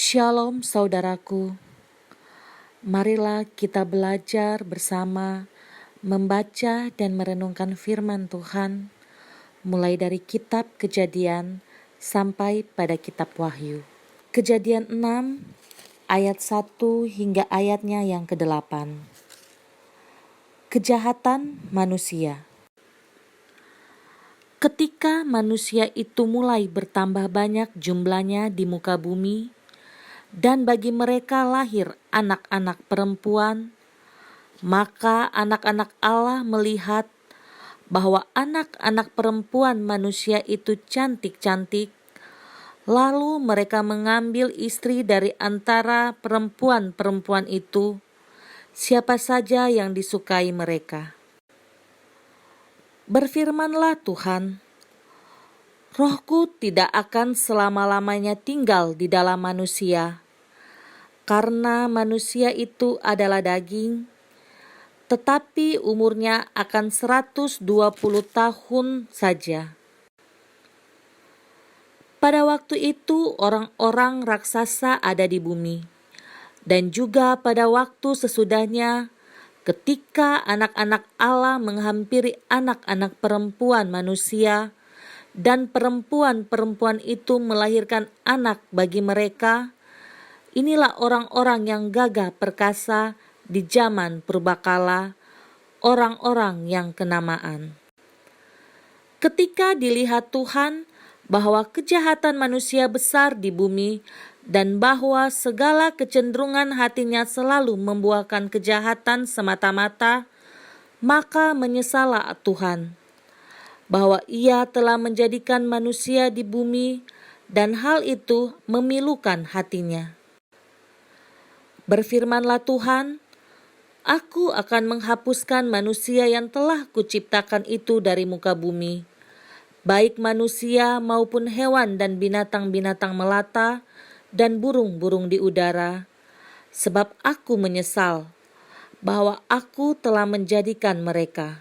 Shalom saudaraku, marilah kita belajar bersama membaca dan merenungkan firman Tuhan mulai dari kitab Kejadian sampai pada kitab Wahyu. Kejadian 6 ayat 1 hingga ayatnya yang ke-8. Kejahatan manusia. Ketika manusia itu mulai bertambah banyak jumlahnya di muka bumi, dan bagi mereka lahir anak-anak perempuan, maka anak-anak Allah melihat bahwa anak-anak perempuan manusia itu cantik-cantik, lalu mereka mengambil istri dari antara perempuan-perempuan itu, siapa saja yang disukai mereka. Berfirmanlah Tuhan, Rohku tidak akan selama-lamanya tinggal di dalam manusia, karena manusia itu adalah daging, tetapi umurnya akan 120 tahun saja. Pada waktu itu orang-orang raksasa ada di bumi, dan juga pada waktu sesudahnya, ketika anak-anak Allah menghampiri anak-anak perempuan manusia, dan perempuan-perempuan itu melahirkan anak bagi mereka, inilah orang-orang yang gagah perkasa di zaman purbakala, orang-orang yang kenamaan. Ketika dilihat Tuhan bahwa kejahatan manusia besar di bumi dan bahwa segala kecenderungan hatinya selalu membuahkan kejahatan semata-mata, maka menyesallah Tuhan bahwa Ia telah menjadikan manusia di bumi dan hal itu memilukan hatinya. Berfirmanlah Tuhan, Aku akan menghapuskan manusia yang telah kuciptakan itu dari muka bumi, baik manusia maupun hewan dan binatang-binatang melata dan burung-burung di udara, sebab aku menyesal bahwa aku telah menjadikan mereka.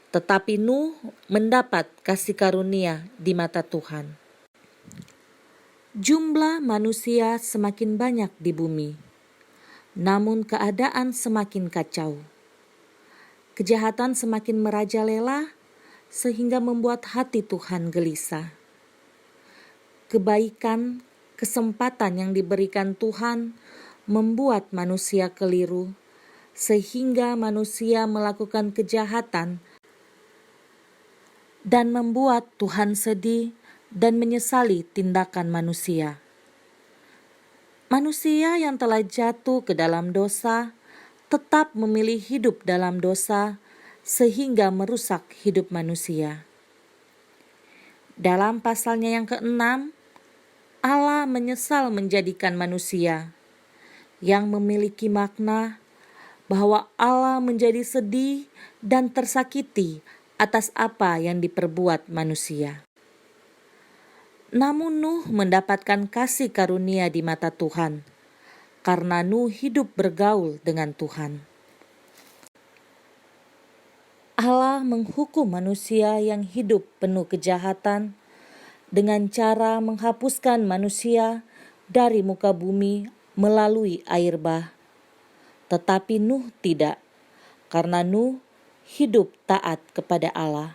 Tetapi Nuh mendapat kasih karunia di mata Tuhan. Jumlah manusia semakin banyak di bumi, namun keadaan semakin kacau. Kejahatan semakin merajalela sehingga membuat hati Tuhan gelisah. Kebaikan, kesempatan yang diberikan Tuhan membuat manusia keliru, sehingga manusia melakukan kejahatan dan membuat Tuhan sedih dan menyesali tindakan manusia. Manusia yang telah jatuh ke dalam dosa tetap memilih hidup dalam dosa sehingga merusak hidup manusia. Dalam pasalnya yang ke-6, Allah menyesal menjadikan manusia, yang memiliki makna bahwa Allah menjadi sedih dan tersakiti atas apa yang diperbuat manusia. Namun Nuh mendapatkan kasih karunia di mata Tuhan, karena Nuh hidup bergaul dengan Tuhan. Allah menghukum manusia yang hidup penuh kejahatan dengan cara menghapuskan manusia dari muka bumi melalui air bah. Tetapi Nuh tidak, karena Nuh hidup taat kepada Allah.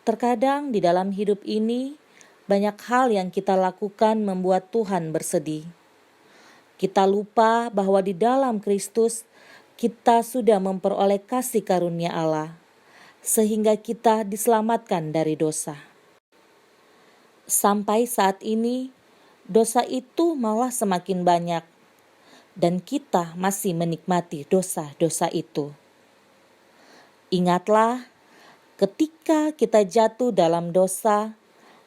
Terkadang di dalam hidup ini, banyak hal yang kita lakukan membuat Tuhan bersedih. Kita lupa bahwa di dalam Kristus, kita sudah memperoleh kasih karunia Allah, sehingga kita diselamatkan dari dosa. Sampai saat ini, dosa itu malah semakin banyak, dan kita masih menikmati dosa-dosa itu. Ingatlah, ketika kita jatuh dalam dosa,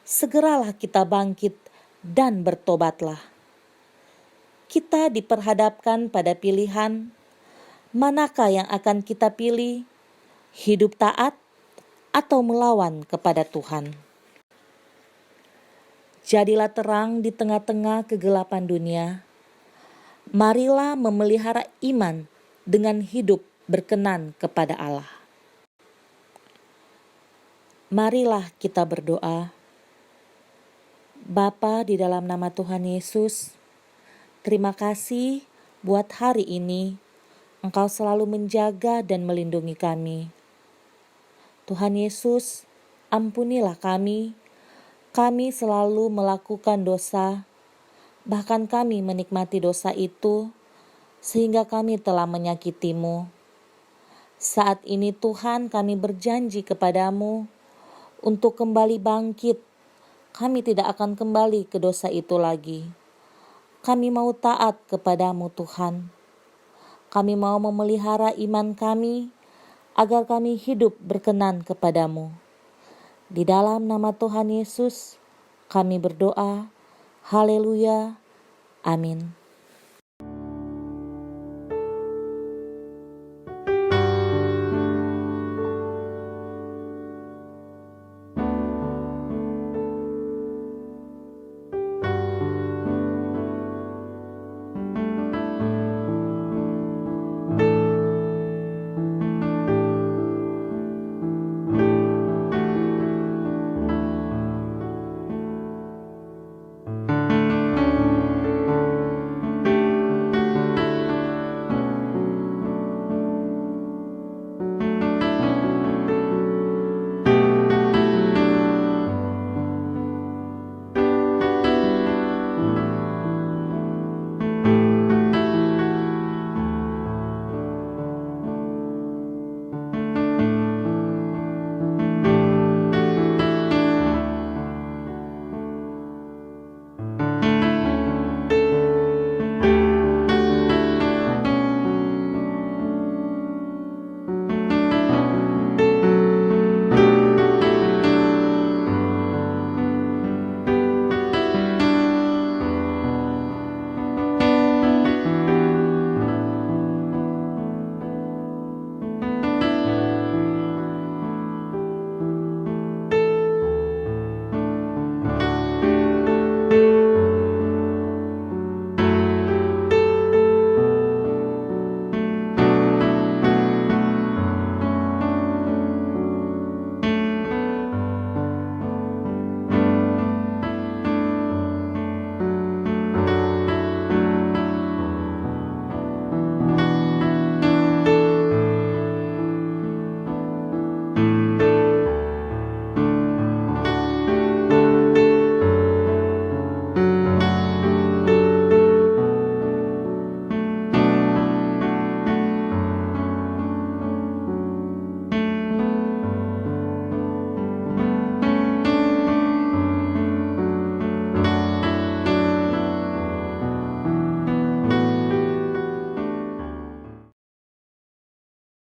segeralah kita bangkit dan bertobatlah. Kita diperhadapkan pada pilihan, manakah yang akan kita pilih, hidup taat atau melawan kepada Tuhan. Jadilah terang di tengah-tengah kegelapan dunia. Marilah memelihara iman dengan hidup berkenan kepada Allah. Marilah kita berdoa. Bapa, di dalam nama Tuhan Yesus, terima kasih buat hari ini. Engkau selalu menjaga dan melindungi kami. Tuhan Yesus, ampunilah kami. Kami selalu melakukan dosa, bahkan kami menikmati dosa itu, sehingga kami telah menyakiti-Mu. Saat ini Tuhan, kami berjanji kepadamu untuk kembali bangkit. Kami tidak akan kembali ke dosa itu lagi. Kami mau taat kepadamu Tuhan. Kami mau memelihara iman kami agar kami hidup berkenan kepadamu. Di dalam nama Tuhan Yesus, kami berdoa. Haleluya. Amin.